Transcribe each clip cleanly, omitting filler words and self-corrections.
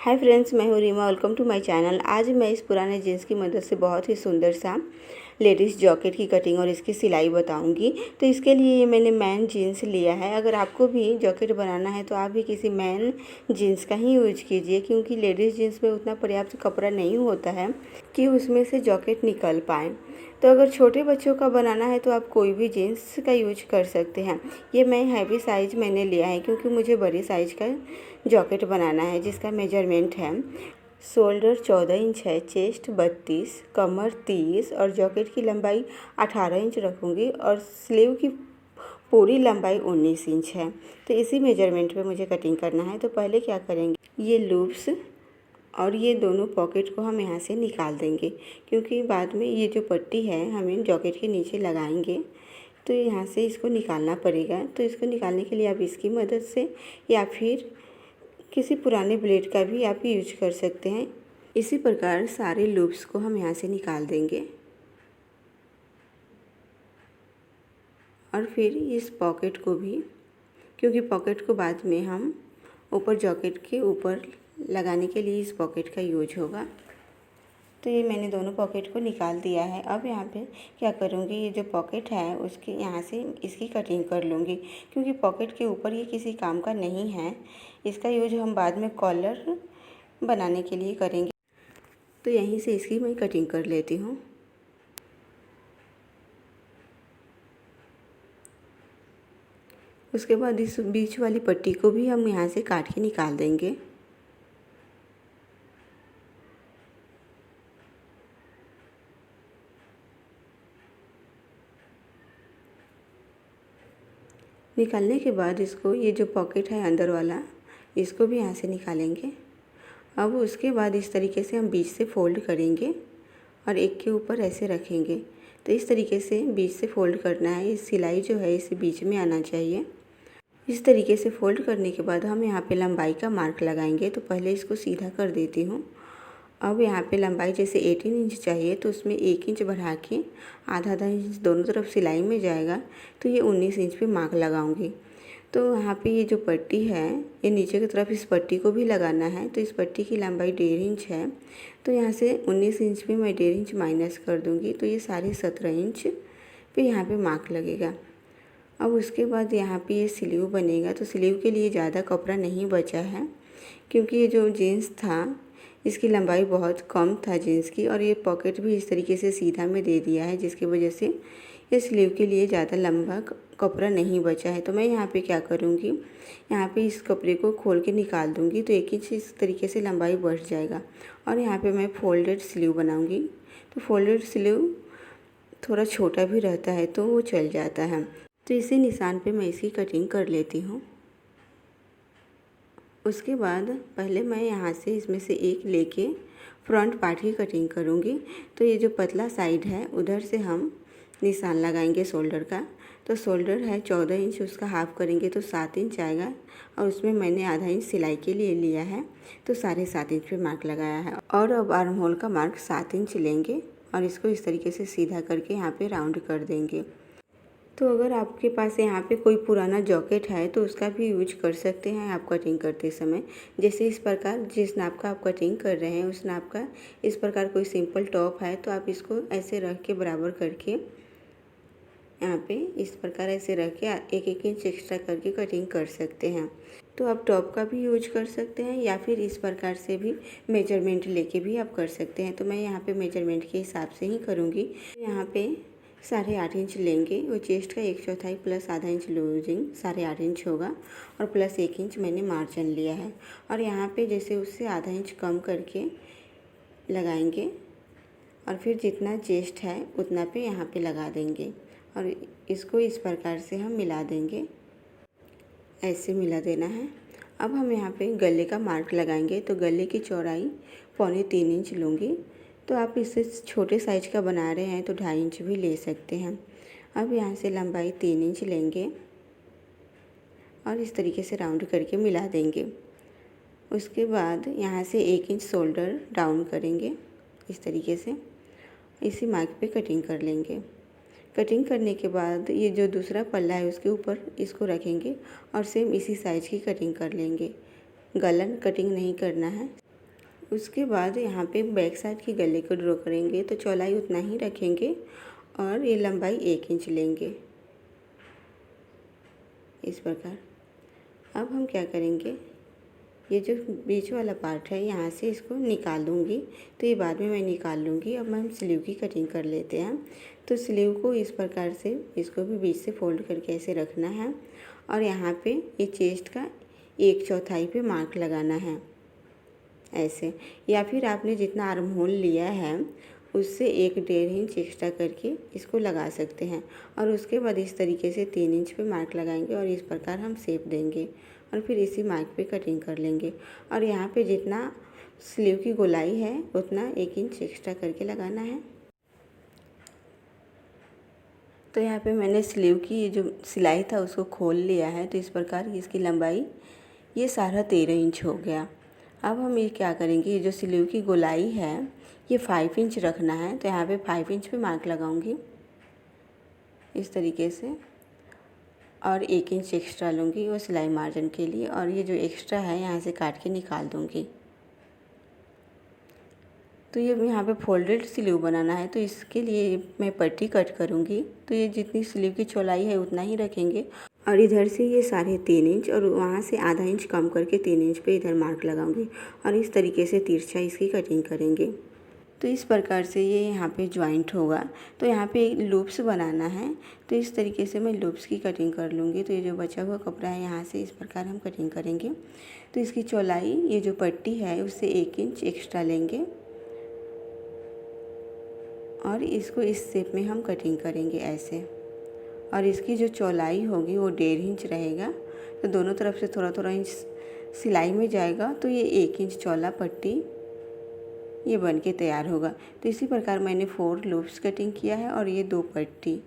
हाय friends, मैं हूँ Reema. Welcome to my channel. आज मैं इस पुराने जीन्स की मदद से बहुत ही सुंदर सा लेडीज़ जैकेट की कटिंग और इसकी सिलाई बताऊंगी। तो इसके लिए ये मैंने मैन जीन्स लिया है। अगर आपको भी जैकेट बनाना है तो आप भी किसी मैन जीन्स का ही यूज कीजिए, क्योंकि लेडीज़ जीन्स में उतना पर्याप्त कपड़ा नहीं होता है कि उसमें से जैकेट निकल पाए। तो अगर छोटे बच्चों का बनाना है तो आप कोई भी जीन्स का यूज कर सकते हैं। ये मैं हैवी साइज़ मैंने लिया है क्योंकि मुझे बड़ी साइज़ का जैकेट बनाना है, जिसका मेजरमेंट है शोल्डर 14 इंच है, चेस्ट 32, कमर 30 और जैकेट की लंबाई 18 इंच रखूँगी और स्लीव की पूरी लंबाई 19 इंच है। तो इसी मेजरमेंट पे मुझे कटिंग करना है। तो पहले क्या करेंगे, ये लूप्स और ये दोनों पॉकेट को हम यहाँ से निकाल देंगे, क्योंकि बाद में ये जो पट्टी है हमें जैकेट के नीचे लगाएंगे, तो यहाँ से इसको निकालना पड़ेगा। तो इसको निकालने के लिए आप इसकी मदद से या फिर किसी पुराने ब्लेड का भी आप यूज कर सकते हैं। इसी प्रकार सारे लूप्स को हम यहाँ से निकाल देंगे और फिर इस पॉकेट को भी, क्योंकि पॉकेट को बाद में हम ऊपर जैकेट के ऊपर लगाने के लिए इस पॉकेट का यूज होगा। तो ये मैंने दोनों पॉकेट को निकाल दिया है। अब यहाँ पे क्या करूँगी, ये जो पॉकेट है उसके यहाँ से इसकी कटिंग कर लूँगी, क्योंकि पॉकेट के ऊपर ये किसी काम का नहीं है। इसका यूज हम बाद में कॉलर बनाने के लिए करेंगे। तो यहीं से इसकी मैं कटिंग कर लेती हूँ। उसके बाद इस बीच वाली पट्टी को भी हम यहाँ से काट के निकाल देंगे। निकालने के बाद इसको, ये जो पॉकेट है अंदर वाला, इसको भी यहाँ से निकालेंगे। अब उसके बाद इस तरीके से हम बीच से फोल्ड करेंगे और एक के ऊपर ऐसे रखेंगे। तो इस तरीके से बीच से फोल्ड करना है। इस सिलाई जो है इसे बीच में आना चाहिए। इस तरीके से फोल्ड करने के बाद हम यहाँ पे लंबाई का मार्क लगाएंगे। तो पहले इसको सीधा कर देती हूँ। अब यहाँ पे लंबाई जैसे 18 इंच चाहिए, तो उसमें 1 इंच बढ़ा के आधा आधा इंच दोनों तरफ सिलाई में जाएगा, तो ये 19 इंच पे मार्क लगाऊंगी। तो यहाँ पे ये जो पट्टी है, ये नीचे की तरफ इस पट्टी को भी लगाना है। तो इस पट्टी की लंबाई 1.5 इंच है, तो यहाँ से 19 इंच पे मैं 1.5 इंच माइनस कर दूँगी, तो ये साढ़े 17 इंच पे यहाँ पे मार्क लगेगा। अब उसके बाद यहाँ पे ये स्लीव बनेगा। तो स्लीव के लिए ज़्यादा कपड़ा नहीं बचा है, क्योंकि ये जो जीन्स था इसकी लंबाई बहुत कम था जीन्स की, और ये पॉकेट भी इस तरीके से सीधा में दे दिया है, जिसकी वजह से ये स्लीव के लिए ज़्यादा लंबा कपड़ा नहीं बचा है। तो मैं यहाँ पे क्या करूँगी, यहाँ पे इस कपड़े को खोल के निकाल दूँगी, तो 1 इंच इस तरीके से लंबाई बढ़ जाएगा। और यहाँ पे मैं फोल्डेड स्लीव बनाऊँगी। तो फोल्डेड स्लीव थोड़ा छोटा भी रहता है तो वो चल जाता है। तो इसी निशान पे मैं इसकी कटिंग कर लेती हूँ। उसके बाद पहले मैं यहाँ से इसमें से एक लेके फ्रंट पार्ट की कटिंग करूँगी। तो ये जो पतला साइड है उधर से हम निशान लगाएंगे शोल्डर का। तो शोल्डर है 14 इंच, उसका हाफ करेंगे तो 7 इंच आएगा, और उसमें मैंने आधा इंच सिलाई के लिए लिया है, तो 7.5 इंच पे मार्क लगाया है। और अब आर्म होल का मार्क 7 इंच लेंगे और इसको इस तरीके से सीधा करके यहाँ पे राउंड कर देंगे। तो अगर आपके पास यहाँ पे कोई पुराना जैकेट है तो उसका भी यूज कर सकते हैं आप कटिंग करते समय। जैसे इस प्रकार जिस नाप का आप कटिंग कर रहे हैं उस नाप का इस प्रकार कोई सिंपल टॉप है, तो आप इसको ऐसे रख के बराबर करके यहाँ पे इस प्रकार ऐसे रख के 1-1 इंच एक्स्ट्रा करके कटिंग कर सकते हैं। तो आप टॉप का भी यूज कर सकते हैं या फिर इस प्रकार से भी मेजरमेंट लेके भी आप कर सकते हैं। तो मैं यहाँ पे मेजरमेंट के हिसाब से ही करूँगी। यहाँ पे 8.5 इंच लेंगे, वो चेस्ट का 1/4 प्लस आधा इंच लूजिंग 8.5 इंच होगा, और प्लस 1 इंच मैंने मार्जिन लिया है। और यहाँ पे जैसे उससे आधा इंच कम करके लगाएंगे और फिर जितना चेस्ट है उतना पे यहाँ पे लगा देंगे और इसको इस प्रकार से हम मिला देंगे। ऐसे मिला देना है। अब हम यहाँ पे गले का मार्क लगाएंगे। तो गले की चौड़ाई 2.25 इंच लूँगी। तो आप इससे छोटे साइज का बना रहे हैं तो 2.5 इंच भी ले सकते हैं। अब यहाँ से लंबाई 3 इंच लेंगे और इस तरीके से राउंड करके मिला देंगे। उसके बाद यहाँ से 1 इंच शोल्डर डाउन करेंगे इस तरीके से, इसी मार्क पे कटिंग कर लेंगे। कटिंग करने के बाद ये जो दूसरा पल्ला है उसके ऊपर इसको रखेंगे और सेम इसी साइज की कटिंग कर लेंगे। गलन कटिंग नहीं करना है। उसके बाद यहाँ पे बैक साइड के गले को ड्रॉ करेंगे, तो चौड़ाई उतना ही रखेंगे और ये लंबाई 1 इंच लेंगे इस प्रकार। अब हम क्या करेंगे, ये जो बीच वाला पार्ट है यहाँ से इसको निकाल दूँगी, तो ये बाद में मैं निकाल लूँगी। अब हम स्लीव की कटिंग कर लेते हैं। तो स्लीव को इस प्रकार से इसको भी बीच से फोल्ड करके ऐसे रखना है और यहाँ पे ये चेस्ट का 1/4 पे मार्क लगाना है ऐसे, या फिर आपने जितना आर्म होल लिया है उससे 1.5 इंच एक्स्ट्रा करके इसको लगा सकते हैं। और उसके बाद इस तरीके से 3 इंच पे मार्क लगाएंगे और इस प्रकार हम शेप देंगे और फिर इसी मार्क पे कटिंग कर लेंगे। और यहाँ पे जितना स्लीव की गोलाई है उतना 1 इंच एक्स्ट्रा करके लगाना है। तो यहाँ पे मैंने स्लीव की जो सिलाई था उसको खोल लिया है, तो इस प्रकार इसकी लंबाई ये सारा 13 इंच हो गया। अब हम ये क्या करेंगे, ये जो स्लीव की गोलाई है ये 5 इंच रखना है, तो यहाँ पे 5 इंच पे मार्क लगाऊंगी इस तरीके से और 1 इंच एक्स्ट्रा लूँगी वो सिलाई मार्जिन के लिए, और ये जो एक्स्ट्रा है यहाँ से काट के निकाल दूँगी। तो ये यहाँ पे फोल्डेड स्लीव बनाना है, तो इसके लिए मैं पट्टी कट करूँगी। तो ये जितनी स्लीव की चौड़ाई है उतना ही रखेंगे और इधर से ये 3.5 इंच और वहाँ से आधा इंच कम करके 3 इंच पे इधर मार्क लगाऊंगी और इस तरीके से तिरछा इसकी कटिंग करेंगे। तो इस प्रकार से ये यहाँ पे जॉइंट होगा। तो यहाँ पे लूप्स बनाना है, तो इस तरीके से मैं लूप्स की कटिंग कर लूँगी। तो ये जो बचा हुआ कपड़ा है यहाँ से इस प्रकार हम कटिंग करेंगे। तो इसकी चौड़ाई ये जो पट्टी है उससे 1 इंच एक्स्ट्रा लेंगे और इसको इस शेप में हम कटिंग करेंगे ऐसे, और इसकी जो चौड़ाई होगी वो 1.5 इंच रहेगा। तो दोनों तरफ से थोड़ा थोड़ा इंच सिलाई में जाएगा, तो ये 1 इंच चौड़ा पट्टी ये बन के तैयार होगा। तो इसी प्रकार मैंने 4 लूप्स कटिंग किया है और ये 2 पट्टी,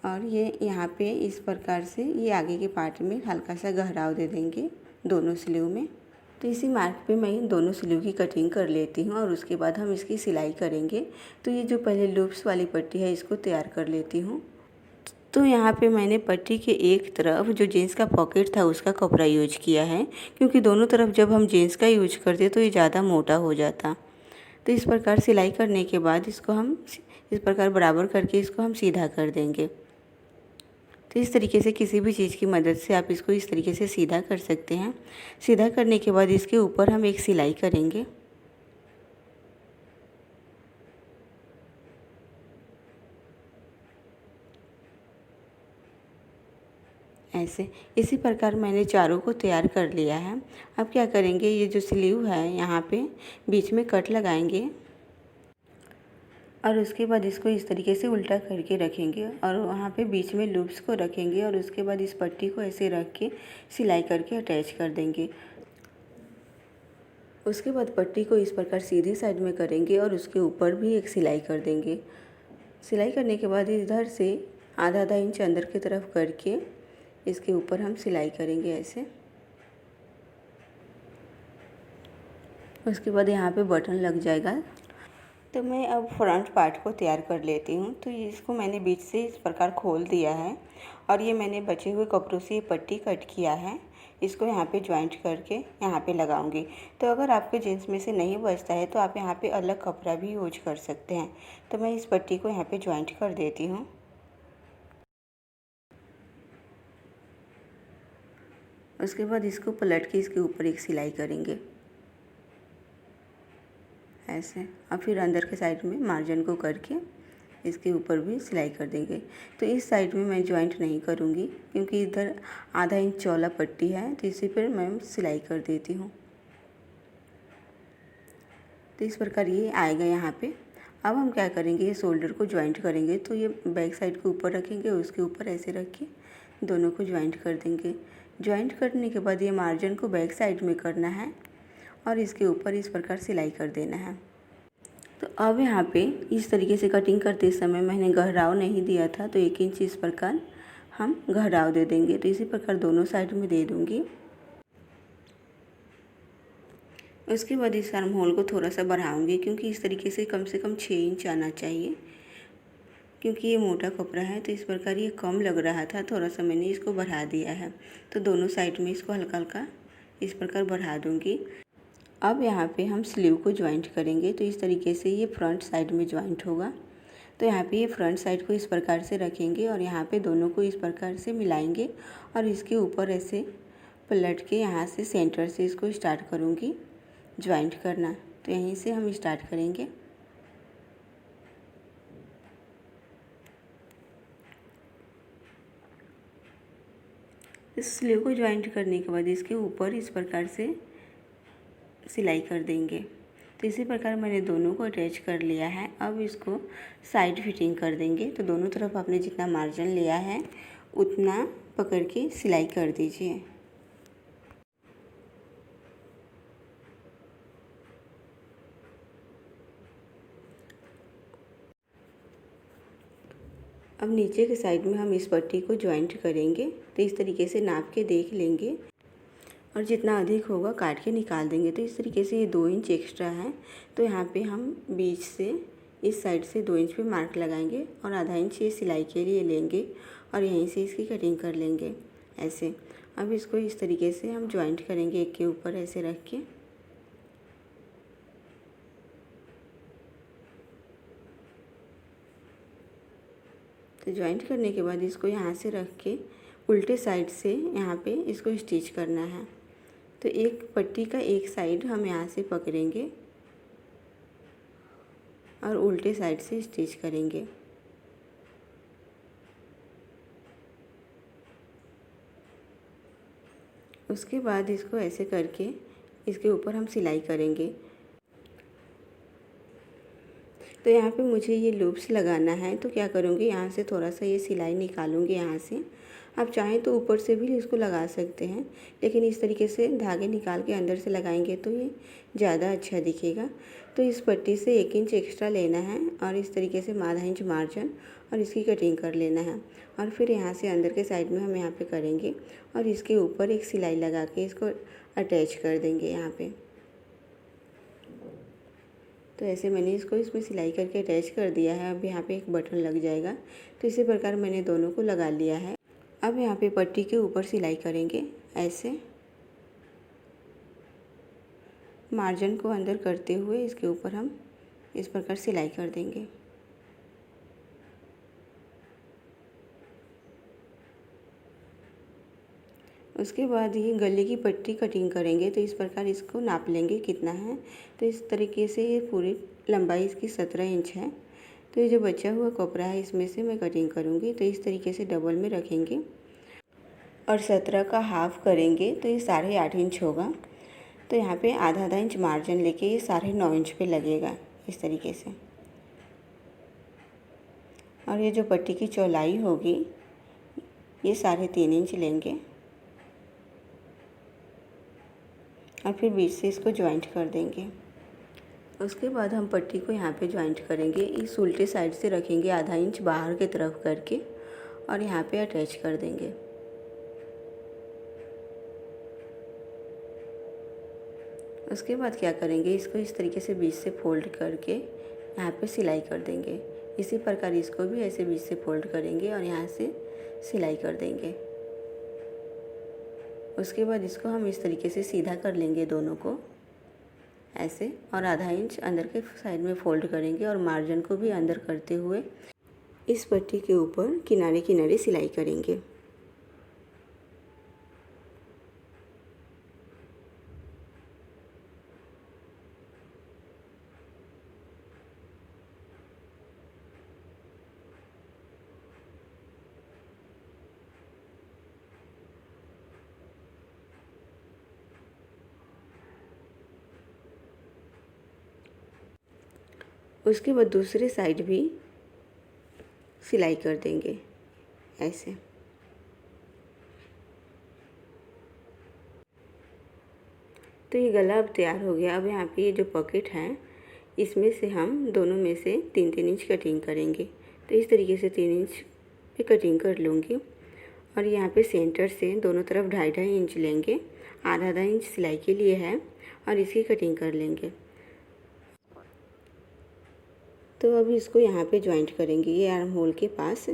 और ये यहाँ पे इस प्रकार से ये आगे के पार्ट में हल्का सा गहराव दे देंगे दोनों स्लीव में। तो इसी मार्क पे मैं दोनों स्लीव की कटिंग कर लेती हूँ और उसके बाद हम इसकी सिलाई करेंगे। तो ये जो पहले लूप्स वाली पट्टी है इसको तैयार कर लेती हूँ। तो यहाँ पे मैंने पट्टी के एक तरफ जो जीन्स का पॉकेट था उसका कपड़ा यूज किया है, क्योंकि दोनों तरफ जब हम जीन्स का यूज करते तो ये ज़्यादा मोटा हो जाता। तो इस प्रकार सिलाई करने के बाद इसको हम इस प्रकार बराबर करके इसको हम सीधा कर देंगे। तो इस तरीके से किसी भी चीज़ की मदद से आप इसको इस तरीके से सीधा कर सकते हैं। सीधा करने के बाद इसके ऊपर हम एक सिलाई करेंगे ऐसे। इसी प्रकार मैंने चारों को तैयार कर लिया है। अब क्या करेंगे, ये जो स्लीव है यहाँ पे बीच में कट लगाएंगे और उसके बाद इसको इस तरीके से उल्टा करके रखेंगे और वहाँ पे बीच में लूप्स को रखेंगे और उसके बाद इस पट्टी को ऐसे रख के सिलाई करके अटैच कर देंगे। उसके बाद पट्टी को इस प्रकार सीधे साइड में करेंगे और उसके ऊपर भी एक सिलाई कर देंगे। सिलाई करने के बाद इधर से आधा आधा इंच अंदर की तरफ करके इसके ऊपर हम सिलाई करेंगे ऐसे। उसके बाद यहाँ पे बटन लग जाएगा। तो मैं अब फ्रंट पार्ट को तैयार कर लेती हूँ। तो इसको मैंने बीच से इस प्रकार खोल दिया है और ये मैंने बचे हुए कपड़ों से पट्टी कट किया है। इसको यहाँ पे ज्वाइंट करके यहाँ पे लगाऊंगी। तो अगर आपके जीन्स में से नहीं बचता है तो आप यहाँ पे अलग कपड़ा भी यूज कर सकते हैं। तो मैं इस पट्टी को यहाँ पे ज्वाइंट कर देती हूँ। उसके बाद इसको पलट के इसके ऊपर एक सिलाई करेंगे ऐसे, और फिर अंदर के साइड में मार्जिन को करके इसके ऊपर भी सिलाई कर देंगे। तो इस साइड में मैं ज्वाइंट नहीं करूँगी क्योंकि इधर आधा इंच चौड़ा पट्टी है, तो इसी पर मैं सिलाई कर देती हूँ। तो इस प्रकार ये आएगा यहाँ पे। अब हम क्या करेंगे, ये शोल्डर को ज्वाइंट करेंगे। तो ये बैक साइड को ऊपर रखेंगे, उसके ऊपर ऐसे रख के दोनों को ज्वाइंट कर देंगे। ज्वाइंट करने के बाद ये मार्जिन को बैक साइड में करना है और इसके ऊपर इस प्रकार सिलाई कर देना है। तो अब यहाँ पे इस तरीके से कटिंग करते समय मैंने गहराव नहीं दिया था, तो 1 इंच इस प्रकार हम गहराव दे देंगे। तो इसी प्रकार दोनों साइड में दे दूँगी। उसके बाद इस आर्म होल को थोड़ा सा बढ़ाऊँगी क्योंकि इस तरीके से कम 6 इंच आना चाहिए, क्योंकि ये मोटा कपड़ा है। तो इस प्रकार ये कम लग रहा था, थोड़ा सा मैंने इसको बढ़ा दिया है। तो दोनों साइड में इसको हल्का हल्का इस प्रकार बढ़ा दूँगी। अब यहाँ पे हम स्लीव को ज्वाइंट करेंगे। तो इस तरीके से ये फ्रंट साइड में ज्वाइंट होगा। तो यहाँ पे ये फ्रंट साइड को इस प्रकार से रखेंगे और यहाँ पे दोनों को इस प्रकार से मिलाएंगे और इसके ऊपर ऐसे पलट के यहाँ से सेंटर से इसको स्टार्ट करूँगी ज्वाइंट करना। तो यहीं से हम स्टार्ट करेंगे। इस स्लीव को ज्वाइंट करने के बाद इसके ऊपर इस प्रकार से सिलाई कर देंगे। तो इसी प्रकार मैंने दोनों को अटैच कर लिया है। अब इसको साइड फिटिंग कर देंगे। तो दोनों तरफ आपने जितना मार्जिन लिया है उतना पकड़ के सिलाई कर दीजिए। अब नीचे के साइड में हम इस पट्टी को ज्वाइंट करेंगे। तो इस तरीके से नाप के देख लेंगे और जितना अधिक होगा काट के निकाल देंगे। तो इस तरीके से ये 2 इंच एक्स्ट्रा है। तो यहाँ पे हम बीच से इस साइड से 2 इंच पे मार्क लगाएंगे और आधा इंच ये सिलाई के लिए लेंगे और यहीं से इसकी कटिंग कर लेंगे ऐसे। अब इसको इस तरीके से हम ज्वाइंट करेंगे एक के ऊपर ऐसे रख के। तो ज्वाइंट करने के बाद इसको यहाँ से रख के उल्टे साइड से यहाँ पे इसको स्टिच करना है। तो एक पट्टी का एक साइड हम यहाँ से पकड़ेंगे और उल्टे साइड से स्टिच करेंगे। उसके बाद इसको ऐसे करके इसके ऊपर हम सिलाई करेंगे। तो यहाँ पे मुझे ये लूप्स लगाना है। तो क्या करूँगी, यहाँ से थोड़ा सा ये सिलाई निकालूँगी यहाँ से। आप चाहें तो ऊपर से भी इसको लगा सकते हैं, लेकिन इस तरीके से धागे निकाल के अंदर से लगाएंगे तो ये ज़्यादा अच्छा दिखेगा। तो इस पट्टी से 1 इंच एक्स्ट्रा लेना है और इस तरीके से आधा इंच मार्जिन और इसकी कटिंग कर लेना है। और फिर यहाँ से अंदर के साइड में हम यहाँ पे करेंगे और इसके ऊपर एक सिलाई लगा के इसको अटैच कर देंगे यहाँ पे। तो ऐसे मैंने इसको इसमें सिलाई करके अटैच कर दिया है। अब यहाँ पे एक बटन लग जाएगा। तो इसी प्रकार मैंने दोनों को लगा लिया है। अब यहाँ पे पट्टी के ऊपर सिलाई करेंगे ऐसे, मार्जिन को अंदर करते हुए इसके ऊपर हम इस प्रकार सिलाई कर देंगे। उसके बाद ये गले की पट्टी कटिंग करेंगे। तो इस प्रकार इसको नाप लेंगे कितना है। तो इस तरीके से ये पूरी लंबाई इसकी 17 इंच है। तो ये जो बचा हुआ कपड़ा है इसमें से मैं कटिंग करूँगी। तो इस तरीके से डबल में रखेंगे और 17 का हाफ करेंगे तो ये 8.5 इंच होगा। तो यहाँ पे आधा इंच मार्जिन लेके ये 9.5 इंच पे लगेगा इस तरीके से। और ये जो पट्टी की चौड़ाई होगी ये 3.5 इंच लेंगे और फिर बीच से इसको ज्वाइंट कर देंगे। उसके बाद हम पट्टी को यहाँ पे ज्वाइंट करेंगे। इस उल्टे साइड से रखेंगे आधा इंच बाहर की तरफ करके और यहाँ पे अटैच कर देंगे। उसके बाद क्या करेंगे, इसको इस तरीके से बीच से फोल्ड करके यहाँ पे सिलाई कर देंगे। इसी प्रकार इसको भी ऐसे बीच से फोल्ड करेंगे और यहाँ से सिलाई कर देंगे। उसके बाद इसको हम इस तरीके से सीधा कर लेंगे दोनों को ऐसे और आधा इंच अंदर के साइड में फोल्ड करेंगे और मार्जिन को भी अंदर करते हुए इस पट्टी के ऊपर किनारे किनारे सिलाई करेंगे। उसके बाद दूसरे साइड भी सिलाई कर देंगे ऐसे। तो ये गला अब तैयार हो गया। अब यहाँ पे ये जो पॉकेट है इसमें से हम दोनों में से 3-3 इंच कटिंग करेंगे। तो इस तरीके से 3 इंच पे कटिंग कर लूँगी और यहाँ पे सेंटर से दोनों तरफ 2.5 इंच लेंगे। आधा इंच सिलाई के लिए है और इसकी कटिंग कर लेंगे। तो अब इसको यहाँ पे ज्वाइंट करेंगे। ये आर्म होल के पास,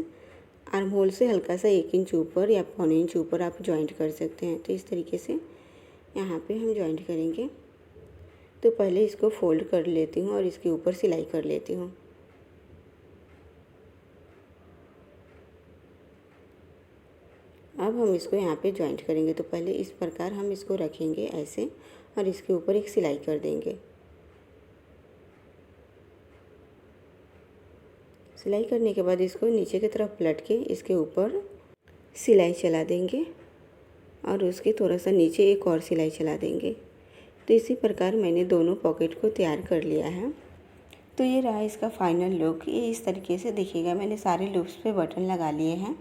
आर्म होल से हल्का सा 1 इंच ऊपर या 1.25 इंच ऊपर आप ज्वाइंट कर सकते हैं। तो इस तरीके से यहाँ पे हम ज्वाइंट करेंगे तो पहले इसको फोल्ड कर लेती हूँ और इसके ऊपर सिलाई कर लेती हूँ। अब हम इसको यहाँ पे जॉइंट करेंगे। तो पहले इस प्रकार हम इसको रखेंगे ऐसे और इसके ऊपर एक सिलाई कर देंगे। सिलाई करने के बाद इसको नीचे की तरफ पलट के इसके ऊपर सिलाई चला देंगे और उसके थोड़ा सा नीचे एक और सिलाई चला देंगे। तो इसी प्रकार मैंने दोनों पॉकेट को तैयार कर लिया है। तो ये रहा इसका फाइनल लुक। ये इस तरीके से दिखेगा। मैंने सारे लूप्स पे बटन लगा लिए हैं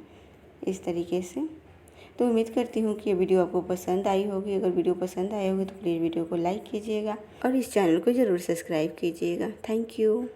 इस तरीके से। तो उम्मीद करती हूँ कि ये वीडियो आपको पसंद आई होगी। अगर वीडियो पसंद आई होगी तो प्लीज़ वीडियो को लाइक कीजिएगा और इस चैनल को ज़रूर सब्सक्राइब कीजिएगा। Thank you.